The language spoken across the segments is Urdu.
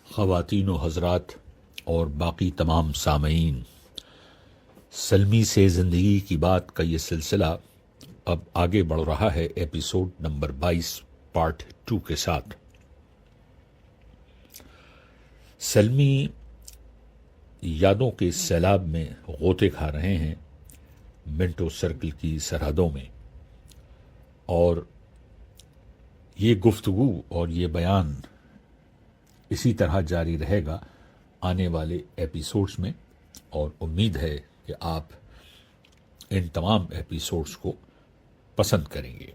خواتین و حضرات اور باقی تمام سامعین، سلمی سے زندگی کی بات کا یہ سلسلہ اب آگے بڑھ رہا ہے ایپیسوڈ نمبر 22 پارٹ 2 کے ساتھ۔ سلمی یادوں کے سیلاب میں غوطے کھا رہے ہیں منٹو سرکل کی سرحدوں میں، اور یہ گفتگو اور یہ بیان اسی طرح جاری رہے گا آنے والے ایپیسوڈز میں، اور امید ہے کہ آپ ان تمام ایپیسوڈز کو پسند کریں گے۔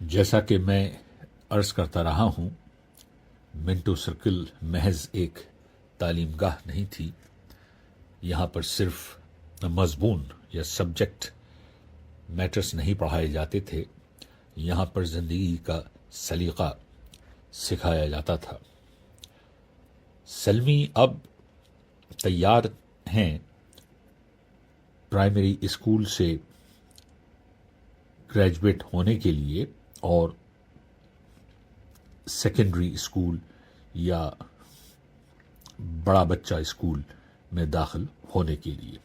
جیسا کہ میں عرض کرتا رہا ہوں، منٹو سرکل محض ایک تعلیم گاہ نہیں تھی۔ یہاں پر صرف مضمون یا سبجیکٹ میٹرز نہیں پڑھائے جاتے تھے، یہاں پر زندگی کا سلیقہ سکھایا جاتا تھا۔ سلمی اب تیار ہیں پرائمری اسکول سے گریجویٹ ہونے کے لیے اور سیکنڈری اسکول یا بڑا بچہ اسکول میں داخل ہونے کے لیے۔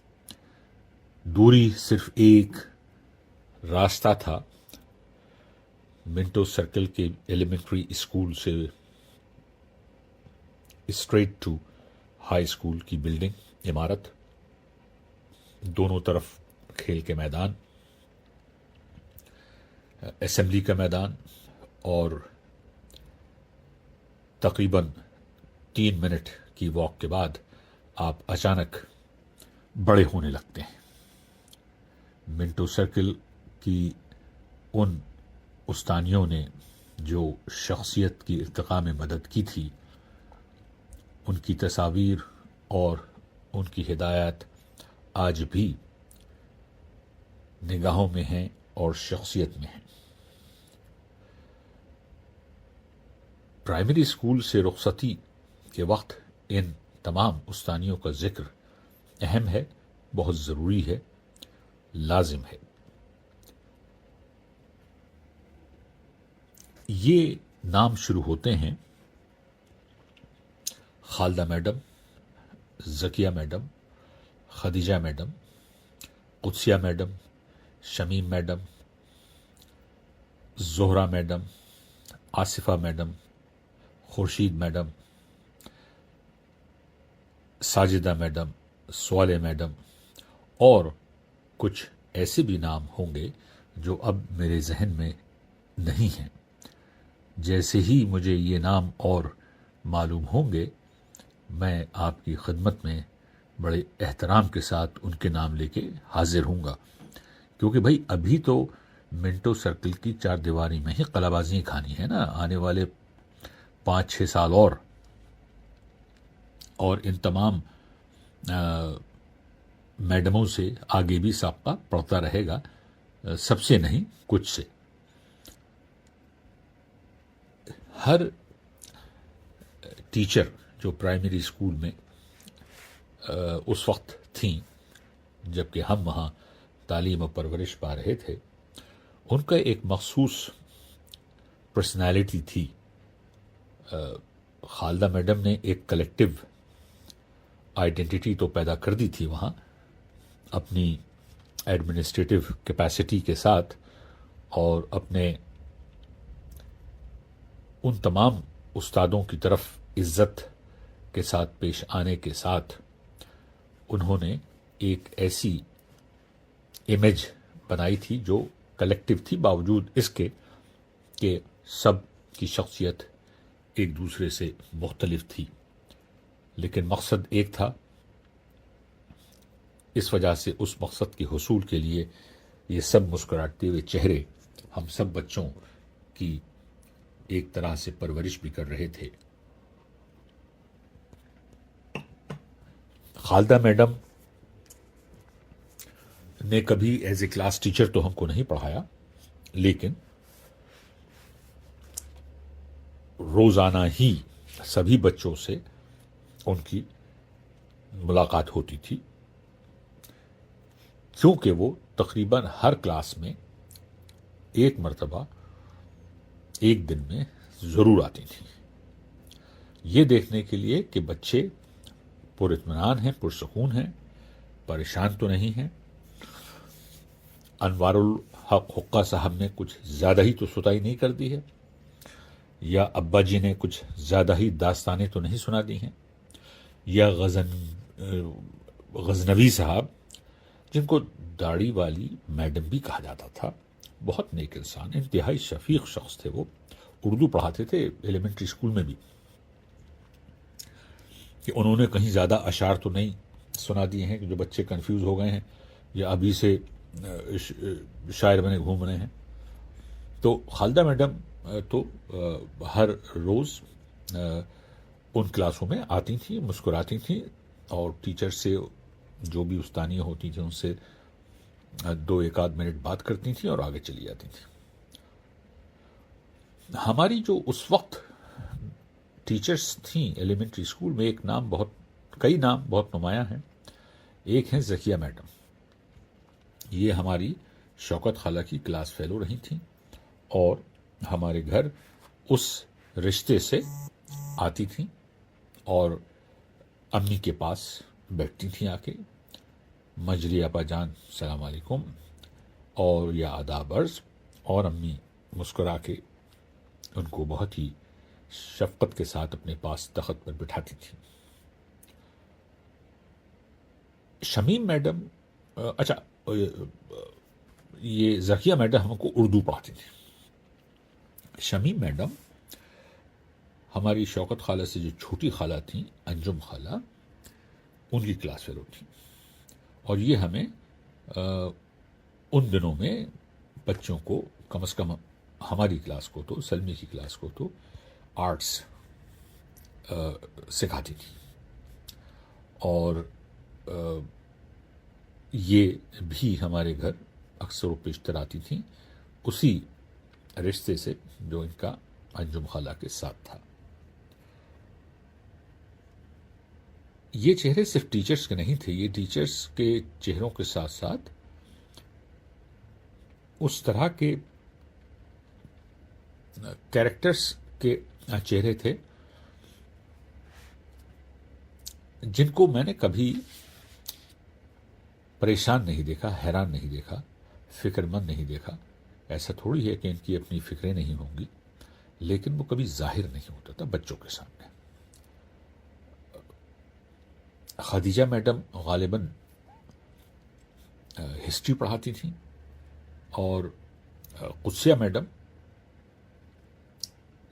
دوری صرف ایک راستہ تھا، منٹو سرکل کے ایلیمنٹری اسکول سے اسٹریٹ ٹو ہائی اسکول کی بلڈنگ، عمارت، دونوں طرف کھیل کے میدان، اسمبلی کا میدان، اور تقریباً 3 منٹ کی واک کے بعد آپ اچانک بڑے ہونے لگتے ہیں۔ منٹو سرکل کی ان استانیوں نے جو شخصیت کی ارتقاء میں مدد کی تھی، ان کی تصاویر اور ان کی ہدایات آج بھی نگاہوں میں ہیں اور شخصیت میں ہیں۔ پرائمری اسکول سے رخصتی کے وقت ان تمام استانیوں کا ذکر اہم ہے، بہت ضروری ہے، لازم ہے۔ یہ نام شروع ہوتے ہیں Khalida madam, Zakia madam, Khadija madam, Qudsia madam, Shamim madam, Zahra madam, Asifa madam, Khurshid madam, Sajida madam, Saleh madam, اور کچھ ایسے بھی نام ہوں گے جو اب میرے ذہن میں نہیں ہیں۔ جیسے ہی مجھے یہ نام اور معلوم ہوں گے، میں آپ کی خدمت میں بڑے احترام کے ساتھ ان کے نام لے کے حاضر ہوں گا، کیونکہ بھائی ابھی تو منٹو سرکل کی 4 دیواری میں ہی قلہ بازی کھانی ہے نا، آنے والے 5-6 سال اور ان تمام میڈموں سے آگے بھی سابقہ پڑھتا رہے گا، سب سے نہیں کچھ سے۔ ہر ٹیچر جو پرائمری اسکول میں اس وقت تھیں جبکہ ہم وہاں تعلیم و پرورش پا رہے تھے، ان کا ایک مخصوص پرسنالٹی تھی۔ خالدہ میڈم نے ایک کلیکٹیو آئیڈینٹی تو پیدا کر دی تھی وہاں اپنی ایڈمنسٹریٹو کیپیسٹی کے ساتھ، اور اپنے ان تمام استادوں کی طرف عزت کے ساتھ پیش آنے کے ساتھ انہوں نے ایک ایسی امیج بنائی تھی جو کلیکٹیو تھی، باوجود اس کے کہ سب کی شخصیت ایک دوسرے سے مختلف تھی، لیکن مقصد ایک تھا۔ اس وجہ سے اس مقصد کے حصول کے لیے یہ سب مسکراتے ہوئے چہرے ہم سب بچوں کی ایک طرح سے پرورش بھی کر رہے تھے۔ خالدہ میڈم نے کبھی ایز اے کلاس ٹیچر تو ہم کو نہیں پڑھایا، لیکن روزانہ ہی سبھی بچوں سے ان کی ملاقات ہوتی تھی، کیونکہ وہ تقریباً ہر کلاس میں ایک مرتبہ ایک دن میں ضرور آتی تھی۔ یہ دیکھنے کے لیے کہ بچے پر اطمینان ہیں، پرسکون ہیں، پریشان تو نہیں ہیں، انوار الحق حقہ صاحب نے کچھ زیادہ ہی تو ستائی نہیں کر دی ہے، یا ابا جی نے کچھ زیادہ ہی داستانیں تو نہیں سنا دی ہیں، یا غزنوی صاحب جن کو داڑھی والی میڈم بھی کہا جاتا تھا، بہت نیک انسان، انتہائی شفیق شخص تھے، وہ اردو پڑھاتے تھے ایلیمنٹری اسکول میں بھی، کہ انہوں نے کہیں زیادہ اشعار تو نہیں سنا دیے ہیں کہ جو بچے کنفیوز ہو گئے ہیں یا ابھی سے شاعر بنے گھوم رہے ہیں. تو خالدہ میڈم تو ہر روز ان کلاسوں میں آتی تھیں، مسکراتی تھیں، اور ٹیچر سے جو بھی استانیاں ہوتی تھیں ان سے 2-1 منٹ بات کرتی تھیں اور آگے چلی جاتی تھیں. ہماری جو اس وقت ٹیچرز تھیں ایلیمنٹری اسکول میں، کئی نام بہت نمایاں ہیں. ایک ہیں ذکیہ میڈم، یہ ہماری شوکت خالہ کی کلاس فیلو رہی تھیں، اور ہمارے گھر اس رشتے سے آتی تھیں اور امی کے پاس بیٹھتی تھیں آ کے، مجری آپا جان السلام علیکم اور یا آداب عرض، اور امی مسکرا کے ان کو بہت ہی شفقت کے ساتھ اپنے پاس تخت پر بٹھاتی تھیں. شمیم میڈم، اچھا یہ ذکیہ میڈم ہم کو اردو پڑھاتی تھی. شمیم میڈم ہماری شوکت خالہ سے جو چھوٹی خالہ تھیں، انجم خالہ، ان کی کلاس فیلو تھیں، اور یہ ہمیں ان دنوں میں بچوں کو کم از کم ہماری کلاس کو تو، سلمی کی کلاس کو تو آرٹس سکھاتی تھی. اور یہ بھی ہمارے گھر اکثر و بیشتر آتی تھیں اسی رشتے سے جو ان کا انجم خالہ کے ساتھ تھا. یہ چہرے صرف ٹیچرز کے نہیں تھے، یہ ٹیچرز کے چہروں کے ساتھ ساتھ اس طرح کے کیریکٹرز کے چہرے تھے جن کو میں نے کبھی پریشان نہیں دیکھا، حیران نہیں دیکھا، فکر مند نہیں دیکھا. ایسا تھوڑی ہے کہ ان کی اپنی فکریں نہیں ہوں گی، لیکن وہ کبھی ظاہر نہیں ہوتا تھا بچوں کے سامنے. خدیجہ میڈم غالباً ہسٹری پڑھاتی تھیں، اور قدسیہ میڈم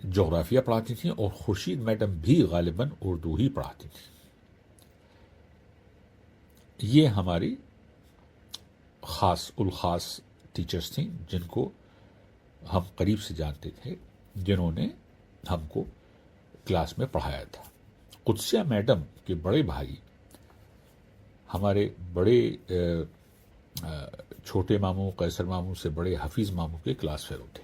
جغرافیہ پڑھاتی تھیں، اور خورشید میڈم بھی غالباً اردو ہی پڑھاتی تھیں. یہ ہماری خاص الخاص ٹیچرز تھیں جن کو ہم قریب سے جانتے تھے، جنہوں نے ہم کو کلاس میں پڑھایا تھا. قدسیہ میڈم کے بڑے بھائی ہمارے بڑے چھوٹے ماموں، قیصر ماموں سے بڑے حفیظ ماموں کے کلاس فیلو تھے.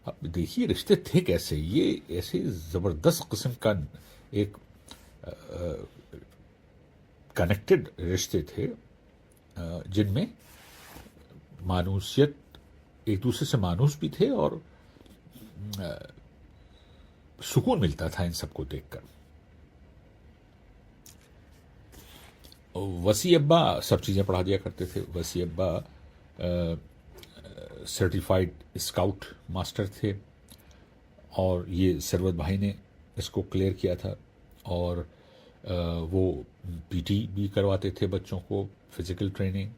اب دیکھیے رشتے تھے کیسے، یہ ایسے زبردست قسم کا ایک کنیکٹڈ رشتے تھے جن میں مانوسیت، ایک دوسرے سے مانوس بھی تھے، اور سکون ملتا تھا ان سب کو دیکھ کر. وسیع ابا سب چیزیں پڑھا دیا کرتے تھے. وسیع ابا سرٹیفائیڈ اسکاؤٹ ماسٹر تھے، اور یہ ثروت بھائی نے اس کو کلیئر کیا تھا، اور وہ پی ٹی بھی کرواتے تھے بچوں کو، فزیکل ٹریننگ،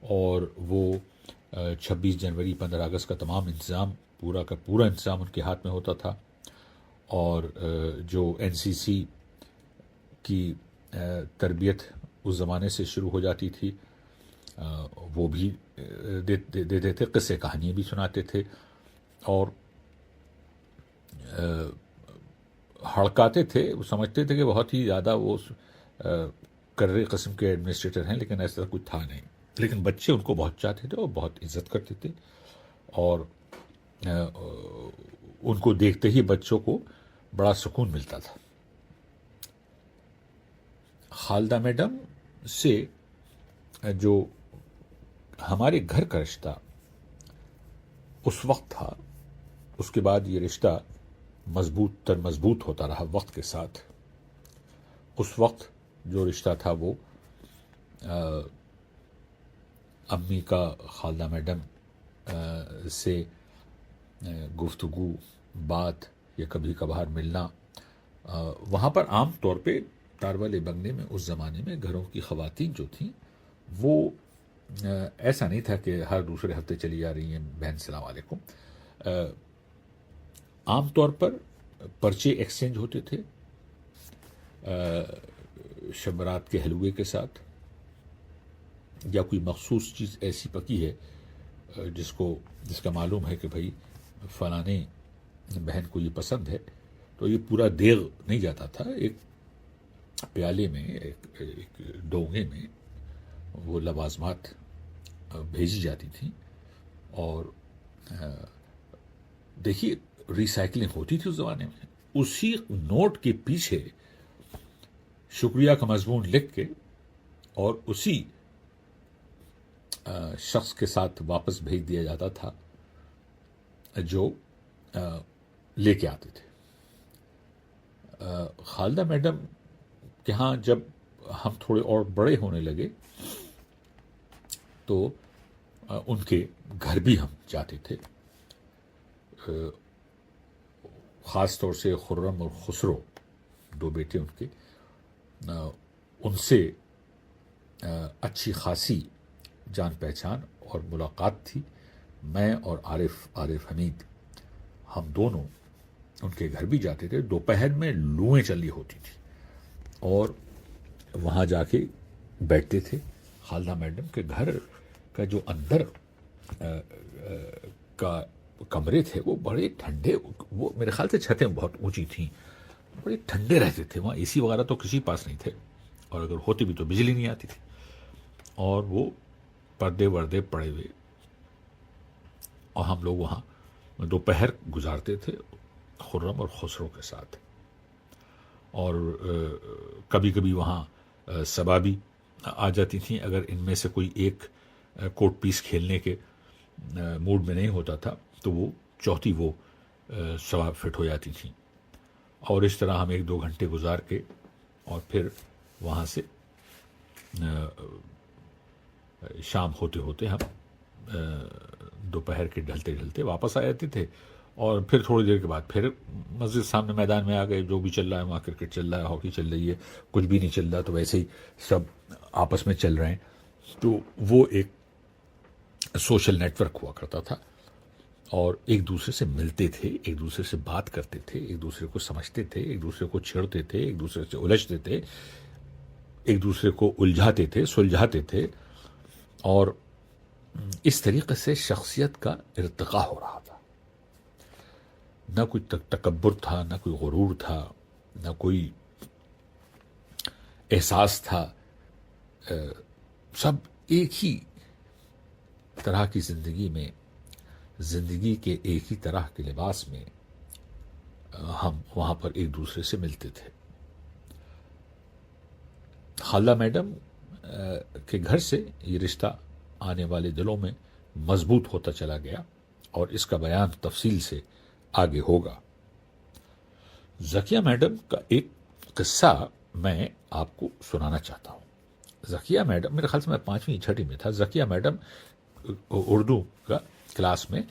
اور وہ 26 جنوری 15 اگست کا تمام انتظام، پورا کا پورا انتظام ان کے ہاتھ میں ہوتا تھا. اور جو این سی سی کی تربیت اس زمانے سے شروع ہو جاتی تھی، وہ بھی دیتے تھے، قصے کہانیاں بھی سناتے تھے، اور ہڑکاتے تھے. وہ سمجھتے تھے کہ بہت ہی زیادہ وہ کرے قسم کے ایڈمنسٹریٹر ہیں، لیکن ایسا کچھ تھا نہیں. لیکن بچے ان کو بہت چاہتے تھے اور بہت عزت کرتے تھے، اور ان کو دیکھتے ہی بچوں کو بڑا سکون ملتا تھا. خالدہ میڈم سے جو ہمارے گھر کا رشتہ اس وقت تھا، اس کے بعد یہ رشتہ مضبوط ہوتا رہا وقت کے ساتھ. اس وقت جو رشتہ تھا وہ امی کا خالدہ میڈم سے گفتگو بات یا کبھی کبھار ملنا. وہاں پر عام طور پہ تاروالے بنگلے میں اس زمانے میں گھروں کی خواتین جو تھیں وہ ایسا نہیں تھا کہ ہر دوسرے ہفتے چلی جا رہی ہیں بہن السلام علیکم. عام طور پر پرچے ایکسچینج ہوتے تھے شب برات کے حلوے کے ساتھ، یا کوئی مخصوص چیز ایسی پکی ہے جس کا معلوم ہے کہ بھائی فلانے بہن کو یہ پسند ہے، تو یہ پورا دیغ نہیں جاتا تھا، ایک پیالے میں ایک ڈونگے میں وہ لوازمات بھیجی جاتی تھیں. اور دیکھیے ریسائکلنگ ہوتی تھی اس زمانے میں. اسی نوٹ کے پیچھے شکریہ کا مضمون لکھ کے اور اسی شخص کے ساتھ واپس بھیج دیا جاتا تھا جو لے کے آتے تھے. خالدہ میڈم کے ہاں جب ہم تھوڑے اور بڑے ہونے لگے تو ان کے گھر بھی ہم جاتے تھے. خاص طور سے خرم اور خسرو، دو بیٹے ان کے، ان سے اچھی خاصی جان پہچان اور ملاقات تھی. میں اور عارف حمید ہم دونوں ان کے گھر بھی جاتے تھے. دوپہر میں لوئیں چلی ہوتی تھی اور وہاں جا کے بیٹھتے تھے. خالدہ میڈم کے گھر کا جو اندر کا کمرے تھے وہ بڑے ٹھنڈے، وہ میرے خیال سے چھتیں بہت اونچی تھیں، بڑے ٹھنڈے رہتے تھے. وہاں اے سی وغیرہ تو کسی پاس نہیں تھے، اور اگر ہوتی بھی تو بجلی نہیں آتی تھی. اور وہ پردے وردے پڑے ہوئے، اور ہم لوگ وہاں دوپہر گزارتے تھے خرم اور خسرو کے ساتھ. اور کبھی کبھی وہاں صبا بھی آ جاتی تھیں. اگر ان میں سے کوئی ایک کوٹ پیس کھیلنے کے موڈ میں نہیں ہوتا تھا تو وہ چوتھی وہ صبا فٹ ہو جاتی تھیں. اور اس طرح ہم 1-2 گھنٹے گزار کے اور پھر وہاں سے شام ہوتے ہوتے ہم دوپہر کے ڈھلتے ڈھلتے واپس آ جاتے تھے. اور پھر تھوڑی دیر کے بعد پھر مسجد سامنے میدان میں آ گئے. جو بھی چل رہا ہے وہاں کرکٹ چل رہا ہے، ہاکی چل رہی ہے، کچھ بھی نہیں چل رہا تو ویسے ہی سب آپس میں چل رہے ہیں. تو وہ ایک سوشل نیٹ ورک ہوا کرتا تھا، اور ایک دوسرے سے ملتے تھے، ایک دوسرے سے بات کرتے تھے، ایک دوسرے کو سمجھتے تھے، ایک دوسرے کو چھیڑتے تھے، ایک دوسرے سے الجھتے تھے، ایک دوسرے کو الجھاتے تھے، سلجھاتے تھے. اور اس طریقے سے شخصیت کا ارتقاء ہو رہا تھا. نہ کوئی تکبر تھا، نہ کوئی غرور تھا، نہ کوئی احساس تھا. سب ایک ہی طرح کی زندگی کے ایک ہی طرح کے لباس میں ہم وہاں پر ایک دوسرے سے ملتے تھے. خالدہ میڈم کے گھر سے یہ رشتہ آنے والے دلوں میں مضبوط ہوتا چلا گیا، اور اس کا بیان تفصیل سے آگے ہوگا. ذکیہ میڈم کا ایک قصہ میں آپ کو سنانا چاہتا ہوں. ذکیہ میڈم، میرے خیال سے میں 5ویں-6 میں تھا. ذکیہ میڈم اردو کا کلاس میں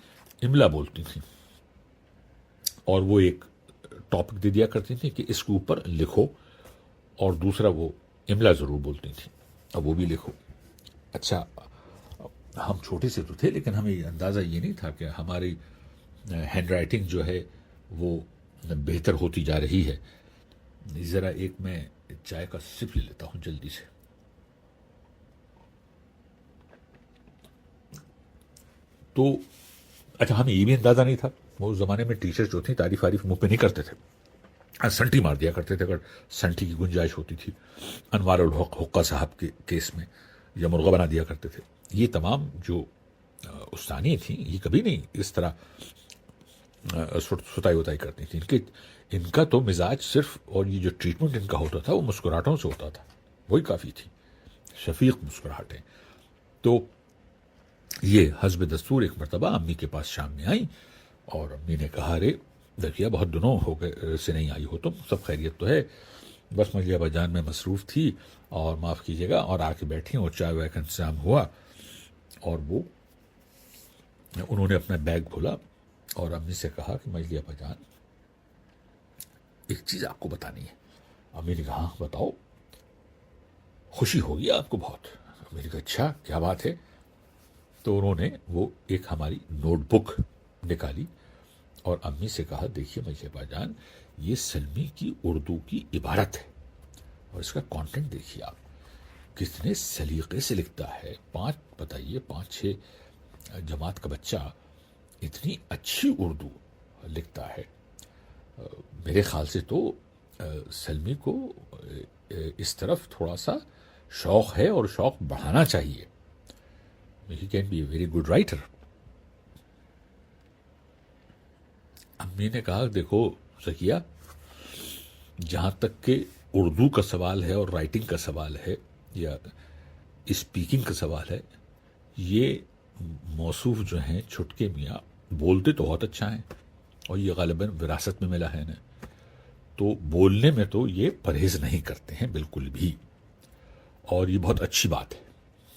املا بولتی تھیں، اور وہ ایک ٹاپک دے دیا کرتی تھیں کہ اس کے اوپر لکھو، اور دوسرا وہ املا ضرور بولتی تھیں اور وہ بھی لکھو. اچھا، ہم چھوٹے سے تو تھے لیکن ہمیں اندازہ یہ نہیں تھا کہ ہماری ہینڈ رائٹنگ جو ہے وہ بہتر ہوتی جا رہی ہے. ذرا ایک میں چائے کا سپ لے لیتا ہوں جلدی سے. تو اچھا، ہمیں یہ بھی اندازہ نہیں تھا، وہ اس زمانے میں ٹیچر جو تھیں تعریف منہ پہ نہیں کرتے تھے، سنٹی مار دیا کرتے تھے اگر سنٹی کی گنجائش ہوتی تھی. انوار الحق حقہ صاحب کے کیس میں یا مرغہ بنا دیا کرتے تھے. یہ تمام جو استانی تھیں یہ کبھی نہیں اس طرح ستائی وتائی کرتی تھیں. ان کا تو مزاج صرف، اور یہ جو ٹریٹمنٹ ان کا ہوتا تھا وہ مسکراہٹوں سے ہوتا تھا، وہی کافی تھی، شفیق مسکراہٹیں. تو یہ حسب دستور ایک مرتبہ امی کے پاس شام میں آئیں، اور امی نے کہا، ارے دیکھیے بہت دنوں ہو گئے سے نہیں آئی ہو تم، سب خیریت تو ہے؟ بس مجھے جان میں مصروف تھی اور معاف کیجیے گا، اور آ کے بیٹھی اور چائے وائے کا انتظام ہوا، اور وہ انہوں نے اپنا بیگ کھولا اور امی سے کہا کہ مجھے جان ایک چیز آپ کو بتانی ہے۔ امی نے کہا ہاں بتاؤ، خوشی ہوگی آپ کو بہت۔ امی نے کہا اچھا کیا بات ہے؟ تو انہوں نے وہ ایک ہماری نوٹ بک نکالی اور امی سے کہا دیکھیے مجھے جان یہ سلمی کی اردو کی عبارت ہے اور اس کا کانٹینٹ دیکھیے آپ کتنے سلیقے سے لکھتا ہے۔ بتائیے 5-6 جماعت کا بچہ اتنی اچھی اردو لکھتا ہے۔ میرے خیال سے تو سلمی کو اس طرف تھوڑا سا شوق ہے اور شوق بڑھانا چاہیے۔ He can be a very good writer. امی نے کہا دیکھو ذکیہ، جہاں تک کہ اردو کا سوال ہے اور رائٹنگ کا سوال ہے یا اسپیکنگ کا سوال ہے، یہ موصوف جو ہیں چھٹکے میاں بولتے تو بہت اچھا ہیں اور یہ غالباً وراثت میں ملا ہے انہیں، تو بولنے میں تو یہ پرہیز نہیں کرتے ہیں بالکل بھی، اور یہ بہت اچھی بات ہے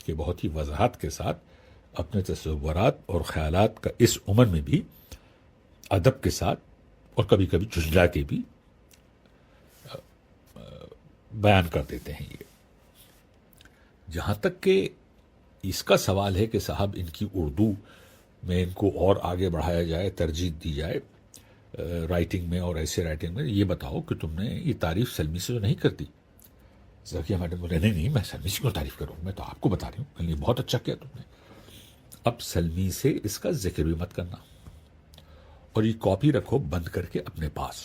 کہ بہت ہی وضاحت کے ساتھ اپنے تصورات اور خیالات کا اس عمر میں بھی ادب کے ساتھ اور کبھی کبھی جھجلا کے بھی بیان کر دیتے ہیں۔ یہ جہاں تک کہ اس کا سوال ہے کہ صاحب ان کی اردو میں ان کو اور آگے بڑھایا جائے، ترجیح دی جائے رائٹنگ میں اور ایسے رائٹنگ میں، یہ بتاؤ کہ تم نے یہ تعریف سلمی سے تو نہیں کرتی؟ ذکیہ میڈم بولے نہیں میں سلمی سے کیوں تعریف کروں، میں تو آپ کو بتا رہی ہوں یہ بہت اچھا کیا تم نے۔ اب سلمی سے اس کا ذکر بھی مت کرنا اور یہ کاپی رکھو بند کر کے اپنے پاس۔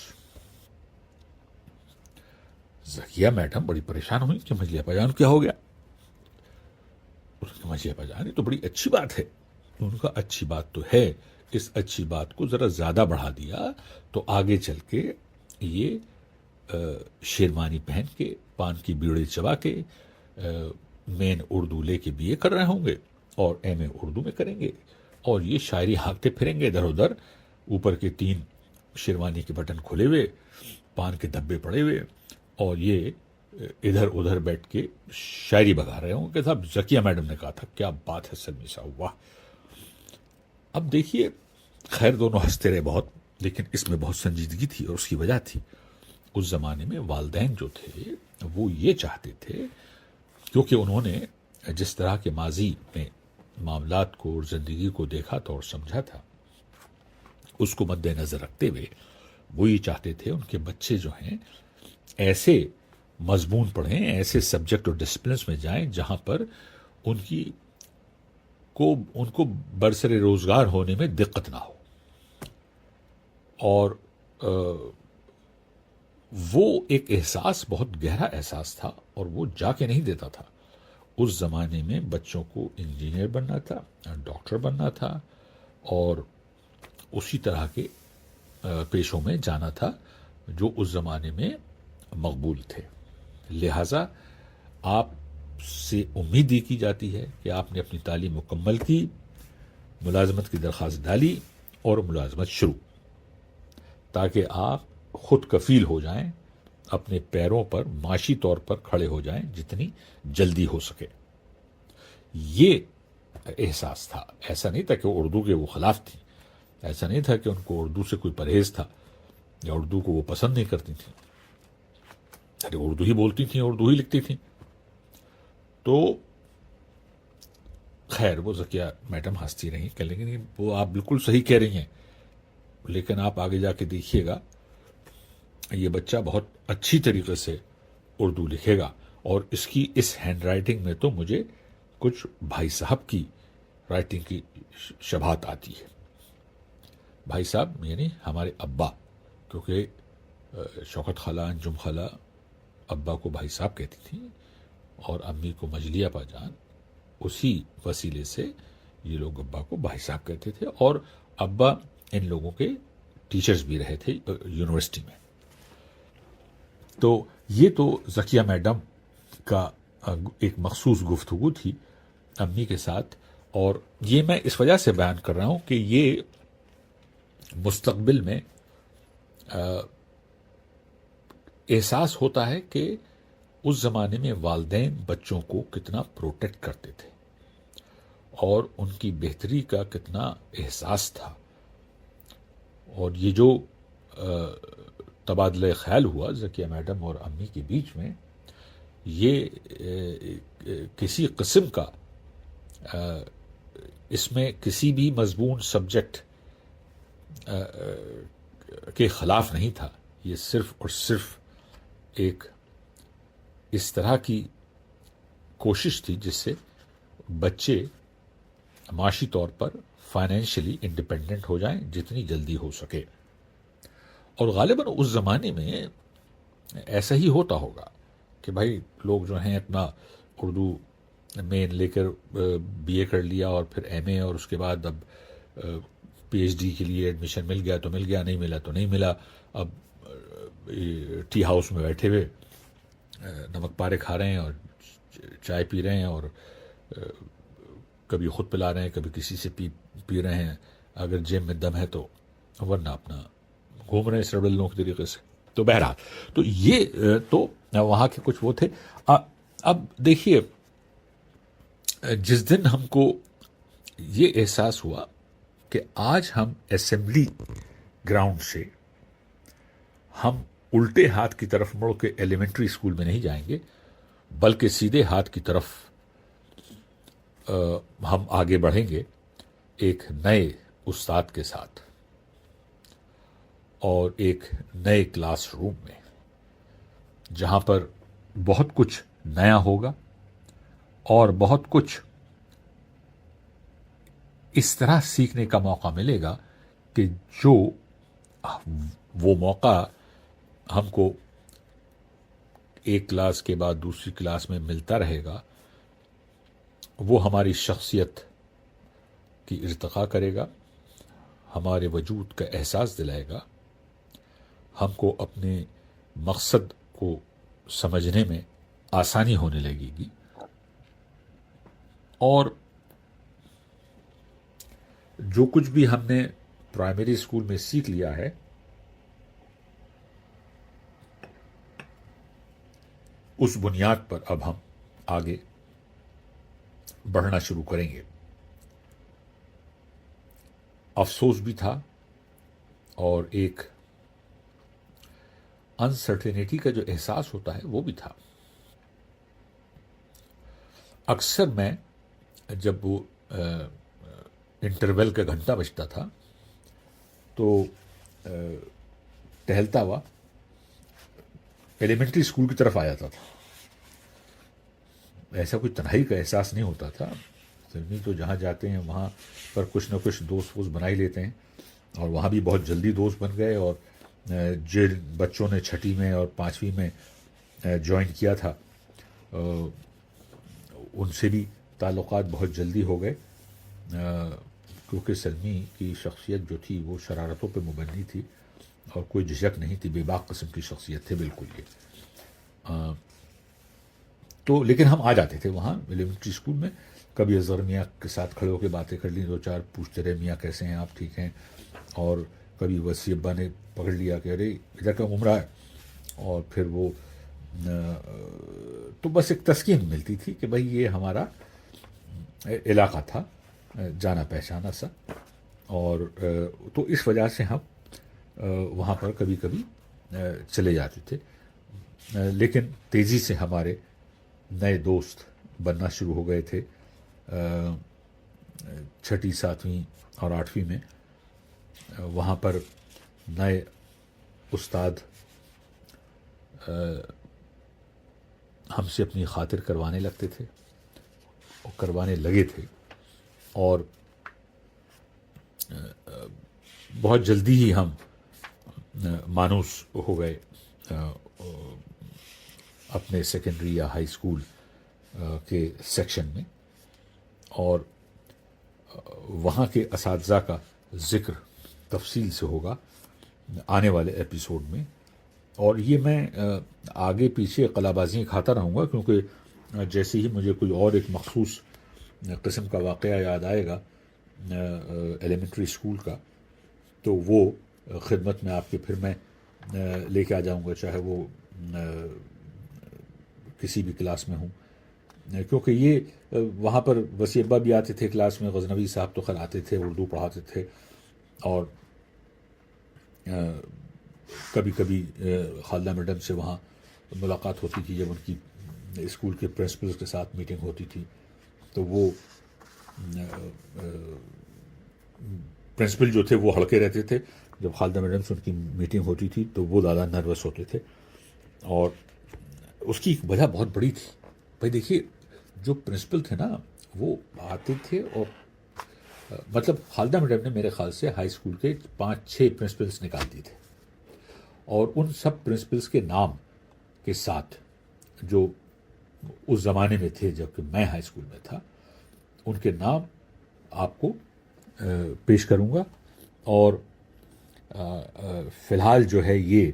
ذکیہ میڈم بڑی پریشان ہوئی کہ مجھے جان کیا ہو گیا؟ مجھے جان یہ تو بڑی اچھی بات ہے۔ ان کا اچھی بات تو ہے، اس اچھی بات کو ذرا زیادہ بڑھا دیا تو آگے چل کے یہ شیروانی پہن کے پان کی بیڑے چبا کے مین اردو لے کے بی اے کر رہے ہوں گے اور ایم اے اردو میں کریں گے، اور یہ شاعری ہانکتے پھریں گے ادھر ادھر، اوپر کے 3 شیروانی کے بٹن کھلے ہوئے، پان کے دھبے پڑے ہوئے، اور یہ ادھر ادھر بیٹھ کے شاعری بگا رہے ہوں کہ صاحب ذکیہ میڈم نے کہا تھا کیا بات ہے سلمی صاحب، واہ۔ اب دیکھیے خیر دونوں ہنستے رہے بہت، لیکن اس میں بہت سنجیدگی تھی اور اس کی وجہ تھی اس زمانے میں والدین جو تھے وہ یہ چاہتے تھے، کیونکہ انہوں نے جس طرح کے ماضی میں معاملات کو اور زندگی کو دیکھا تھا اور سمجھا تھا، اس کو مد نظر رکھتے ہوئے وہ یہ چاہتے تھے ان کے بچے جو ہیں ایسے مضمون پڑھیں، ایسے سبجیکٹ اور ڈسپلنس میں جائیں جہاں پر ان کو برسر روزگار ہونے میں دقت نہ ہو۔ اور وہ ایک احساس بہت گہرا احساس تھا اور وہ جا کے نہیں دیتا تھا۔ اس زمانے میں بچوں کو انجینئر بننا تھا، ڈاکٹر بننا تھا، اور اسی طرح کے پیشوں میں جانا تھا جو اس زمانے میں مقبول تھے۔ لہذا آپ سے امید یہ کی جاتی ہے کہ آپ نے اپنی تعلیم مکمل کی، ملازمت کی درخواست ڈالی اور ملازمت شروع، تاکہ آپ خود کفیل ہو جائیں، اپنے پیروں پر معاشی طور پر کھڑے ہو جائیں جتنی جلدی ہو سکے۔ یہ احساس تھا، ایسا نہیں تھا کہ اردو کے وہ خلاف تھی، ایسا نہیں تھا کہ ان کو اردو سے کوئی پرہیز تھا یا اردو کو وہ پسند نہیں کرتی تھیں، ارے اردو ہی بولتی تھیں، اردو ہی لکھتی تھیں۔ تو خیر وہ ذکیہ میڈم ہنستی رہیں کہ لیکن وہ آپ بالکل صحیح کہہ رہی ہیں، لیکن آپ آگے جا کے دیکھیے گا یہ بچہ بہت اچھی طریقے سے اردو لکھے گا، اور اس کی اس ہینڈ رائٹنگ میں تو مجھے کچھ بھائی صاحب کی رائٹنگ کی شباہت آتی ہے۔ بھائی صاحب یعنی ہمارے ابا، کیونکہ شوکت خالہ، انجم خالہ ابا کو بھائی صاحب کہتی تھیں اور امی کو مجلیہ پا جان، اسی وسیلے سے یہ لوگ ابا کو بھائی صاحب کہتے تھے، اور ابا ان لوگوں کے ٹیچرز بھی رہے تھے یونیورسٹی میں۔ تو یہ تو ذکیہ میڈم کا ایک مخصوص گفتگو تھی امی کے ساتھ، اور یہ میں اس وجہ سے بیان کر رہا ہوں کہ یہ مستقبل میں احساس ہوتا ہے کہ اس زمانے میں والدین بچوں کو کتنا پروٹیکٹ کرتے تھے اور ان کی بہتری کا کتنا احساس تھا. اور یہ جو تبادلہ خیال ہوا ذکیہ میڈم اور امی کے بیچ میں، یہ کسی قسم کا اس میں کسی بھی مضمون سبجیکٹ کے خلاف نہیں تھا. یہ صرف اور صرف ایک اس طرح کی کوشش تھی جس سے بچے معاشی طور پر فائنینشلی انڈیپینڈنٹ ہو جائیں جتنی جلدی ہو سکے. اور غالباً اس زمانے میں ایسا ہی ہوتا ہوگا کہ بھائی لوگ جو ہیں اپنا اردو میں لے کر بی اے کر لیا اور پھر ایم اے، اور اس کے بعد اب پی ایچ ڈی کے لیے ایڈمیشن مل گیا تو مل گیا، نہیں ملا تو نہیں ملا. اب ٹی ہاؤس میں بیٹھے ہوئے نمک پارے کھا رہے ہیں اور چائے پی رہے ہیں، اور کبھی خود پلا رہے ہیں، کبھی کسی سے پی رہے ہیں، اگر جیب میں دم ہے تو، ورنہ اپنا گھوم رہے ہیں سربلوں کے طریقے سے. تو بہرحال تو یہ تو وہاں کے کچھ وہ تھے. اب دیکھیے، جس دن ہم کو یہ احساس ہوا کہ آج ہم اسمبلی گراؤنڈ سے ہم الٹے ہاتھ کی طرف مڑ کے ایلیمنٹری اسکول میں نہیں جائیں گے، بلکہ سیدھے ہاتھ کی طرف ہم آگے بڑھیں گے ایک نئے استاد کے ساتھ اور ایک نئے کلاس روم میں، جہاں پر بہت کچھ نیا ہوگا اور بہت کچھ اس طرح سیکھنے کا موقع ملے گا کہ جو وہ موقع ہم کو ایک کلاس کے بعد دوسری کلاس میں ملتا رہے گا، وہ ہماری شخصیت کی ارتقاء کرے گا، ہمارے وجود کا احساس دلائے گا، ہم کو اپنے مقصد کو سمجھنے میں آسانی ہونے لگے گی. اور جو کچھ بھی ہم نے پرائمری اسکول میں سیکھ لیا ہے، اس بنیاد پر اب ہم آگے بڑھنا شروع کریں گے. افسوس بھی تھا اور ایک انسرٹینٹی کا جو احساس ہوتا ہے وہ بھی تھا. اکثر میں جب وہ انٹرول کا گھنٹہ بجتا تھا تو ٹہلتا ہوا ایلیمنٹری اسکول کی طرف آ جاتا تھا. ایسا کوئی تنہائی کا احساس نہیں ہوتا تھا. سلمی تو جہاں جاتے ہیں وہاں پر کچھ نہ کچھ دوست ووست بنا ہی لیتے ہیں، اور وہاں بھی بہت جلدی دوست بن گئے. اور جن بچوں نے چھٹی میں اور پانچویں میں جوائن کیا تھا ان سے بھی تعلقات بہت جلدی ہو گئے، کیونکہ سلمی کی شخصیت جو تھی وہ شرارتوں پہ مبنی تھی اور کوئی جھجک نہیں تھی، بے باک قسم کی شخصیت تھے بالکل یہ. تو لیکن ہم آ جاتے تھے وہاں ایلیمنٹری اسکول میں، کبھی اظہر میاں کے ساتھ کھڑے ہو کے باتیں کر لیں، دو چار پوچھتے رہے میاں کیسے ہیں آپ، ٹھیک ہیں. اور کبھی وسیع ابا نے پکڑ لیا کہ ارے ادھر کا گھوم رہا ہے، اور پھر وہ تو بس ایک تسکین ملتی تھی کہ بھائی یہ ہمارا علاقہ تھا، جانا پہچانا سا. اور تو اس وجہ سے ہم وہاں پر کبھی کبھی چلے جاتے تھے. لیکن تیزی سے ہمارے نئے دوست بننا شروع ہو گئے تھے. چھٹی، ساتویں اور آٹھویں میں وہاں پر نئے استاد ہم سے اپنی خاطر کروانے لگتے تھے اور کروانے لگے تھے، اور بہت جلدی ہی ہم مانوس ہو گئے اپنے سیکنڈری یا ہائی اسکول کے سیکشن میں. اور وہاں کے اساتذہ کا ذکر تفصیل سے ہوگا آنے والے ایپیسوڈ میں. اور یہ میں آگے پیچھے قلابازیاں کھاتا رہوں گا، کیونکہ جیسے ہی مجھے کوئی اور ایک مخصوص قسم کا واقعہ یاد آئے گا ایلیمنٹری اسکول کا، تو وہ خدمت میں آپ کے پھر میں لے کے آ جاؤں گا، چاہے وہ کسی بھی کلاس میں ہوں، کیونکہ یہ وہاں پر وسیع ابا بھی آتے تھے کلاس میں، غزنوی صاحب تو خیر آتے تھے، اردو پڑھاتے تھے، اور کبھی کبھی خالدہ میڈم سے وہاں ملاقات ہوتی تھی جب ان کی اسکول کے پرنسپل کے ساتھ میٹنگ ہوتی تھی، تو وہ پرنسپل جو تھے وہ ہڑکے رہتے تھے، جب خالدہ میڈم سے ان کی میٹنگ ہوتی تھی تو وہ زیادہ نروس ہوتے تھے، اور اس کی ایک وجہ بہت بڑی تھی۔ بھائی دیکھیے، جو پرنسپل تھے نا وہ آتے تھے، اور مطلب خالدہ میڈم نے میرے خیال سے ہائی اسکول کے 5-6 پرنسپلس نکال دیے تھے، اور ان سب پرنسپلس کے نام کے ساتھ جو اس زمانے میں تھے جب کہ میں ہائی اسکول میں تھا، ان کے نام آپ کو پیش کروں گا، اور فی الحال جو ہے یہ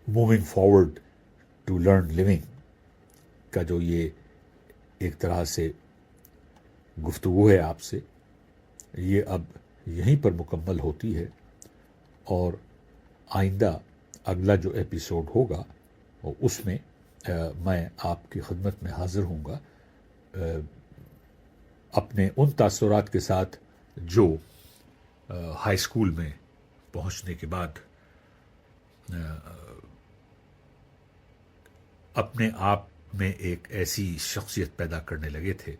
moving forward to learn living کا جو یہ ایک طرح سے گفتگو ہے آپ سے، یہ اب یہیں پر مکمل ہوتی ہے، اور آئندہ اگلا جو ایپیسوڈ ہوگا اس میں میں آپ کی خدمت میں حاضر ہوں گا اپنے ان تاثرات کے ساتھ جو ہائی اسکول میں پہنچنے کے بعد اپنے آپ میں ایک ایسی شخصیت پیدا کرنے لگے تھے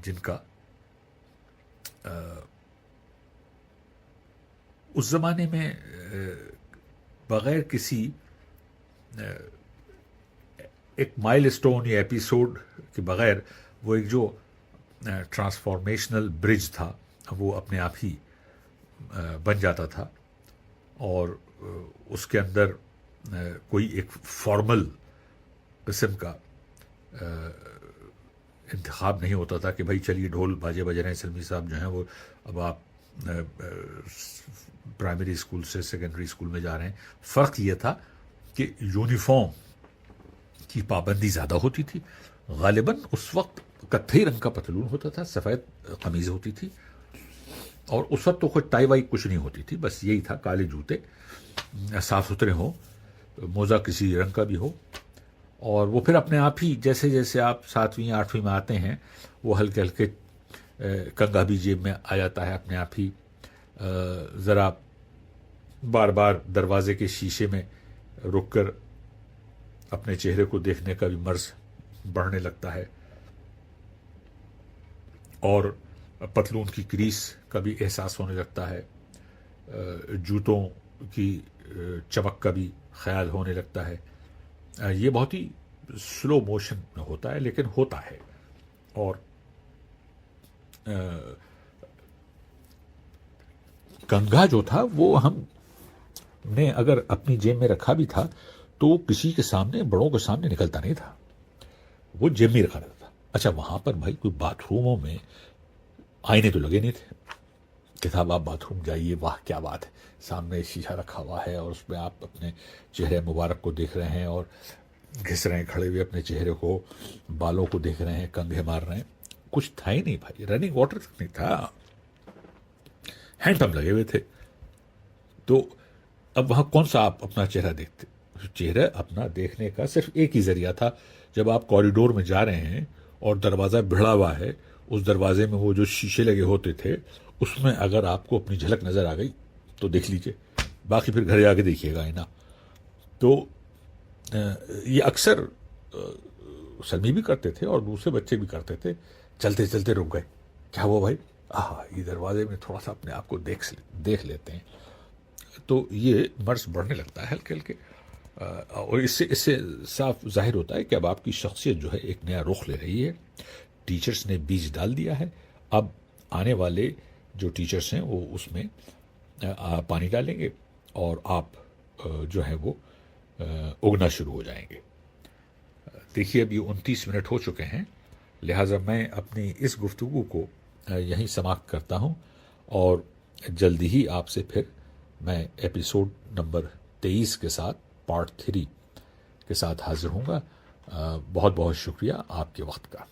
جن کا اس زمانے میں بغیر کسی ایک مائل اسٹون یا ایپیسوڈ کے بغیر وہ ایک جو ٹرانسفارمیشنل برج تھا وہ اپنے آپ ہی بن جاتا تھا، اور اس کے اندر کوئی ایک فارمل قسم کا انتخاب نہیں ہوتا تھا کہ بھائی چلیے ڈھول باجے بج رہے ہیں، سلمی صاحب جو ہیں وہ اب آپ پرائمری اسکول سے سیکنڈری اسکول میں جا رہے ہیں۔ فرق یہ تھا کہ یونیفارم کی پابندی زیادہ ہوتی تھی، غالباً اس وقت کتھئی رنگ کا پتلون ہوتا تھا، سفید قمیض ہوتی تھی، اور اس وقت تو کوئی ٹائی وائی کچھ نہیں ہوتی تھی، بس یہی تھا، کالے جوتے صاف ستھرے ہوں، موزہ کسی رنگ کا بھی ہو، اور وہ پھر اپنے آپ ہی جیسے جیسے آپ 7ویں 8ویں میں آتے ہیں وہ ہلکے ہلکے کنگھا بھی جیب میں آ جاتا ہے اپنے آپ ہی، ذرا بار بار دروازے کے شیشے میں رک کر اپنے چہرے کو دیکھنے کا بھی مرض بڑھنے لگتا ہے، اور پتلون کی کریس کا بھی احساس ہونے لگتا ہے، جوتوں کی چمک کا بھی خیال ہونے لگتا ہے۔ یہ بہت ہی سلو موشن میں ہوتا ہے لیکن ہوتا ہے، اور کنگھا جو تھا وہ ہم نے اگر اپنی جیب میں رکھا بھی تھا تو کسی کے سامنے، بڑوں کے سامنے نکلتا نہیں تھا، وہ جیب میں رکھا رہتا تھا۔ اچھا وہاں پر بھائی کوئی باتھ روموں میں آئینے تو لگے نہیں تھے کہ صاحب آپ باتھ روم جائیے، واہ کیا بات ہے، سامنے شیشہ رکھا ہوا ہے اور اس میں آپ اپنے چہرے مبارک کو دیکھ رہے ہیں اور گھس رہے ہیں کھڑے ہوئے اپنے چہرے کو، بالوں کو دیکھ رہے ہیں، کنگھے مار رہے ہیں، کچھ تھا ہی نہیں بھائی، رننگ واٹر تک نہیں تھا، ہینڈ پمپ لگے ہوئے تھے۔ تو اب وہاں کون سا آپ اپنا چہرہ دیکھتے؟ چہرہ اپنا دیکھنے کا صرف ایک ہی ذریعہ تھا، جب آپ کوریڈور میں جا رہے ہیں اور دروازہ بڑھا ہوا ہے، اس دروازے میں وہ جو شیشے لگے ہوتے تھے اس میں اگر آپ کو اپنی جھلک نظر آ گئی تو دیکھ لیجئے، باقی پھر گھر جا کے دیکھیے گا آئینہ۔ تو یہ اکثر سلمی بھی کرتے تھے اور دوسرے بچے بھی کرتے تھے، چلتے چلتے رک گئے، کیا ہوا بھائی، یہ دروازے میں تھوڑا سا اپنے آپ کو دیکھ لیتے ہیں، تو یہ مرض بڑھنے لگتا ہے ہلکے ہلکے، اور اس سے صاف ظاہر ہوتا ہے کہ اب آپ کی شخصیت جو ہے ایک نیا رخ لے رہی ہے، ٹیچرز نے بیج ڈال دیا ہے، اب آنے والے جو ٹیچرز ہیں وہ اس میں پانی ڈالیں گے اور آپ جو ہے وہ اگنا شروع ہو جائیں گے۔ دیکھیے اب یہ 29 منٹ ہو چکے ہیں، لہٰذا میں اپنی اس گفتگو کو یہیں سماپت کرتا ہوں، اور جلدی ہی آپ سے پھر میں ایپیسوڈ نمبر 23 کے ساتھ پارٹ 3 کے ساتھ حاضر ہوں گا۔ بہت بہت شکریہ آپ کے وقت کا۔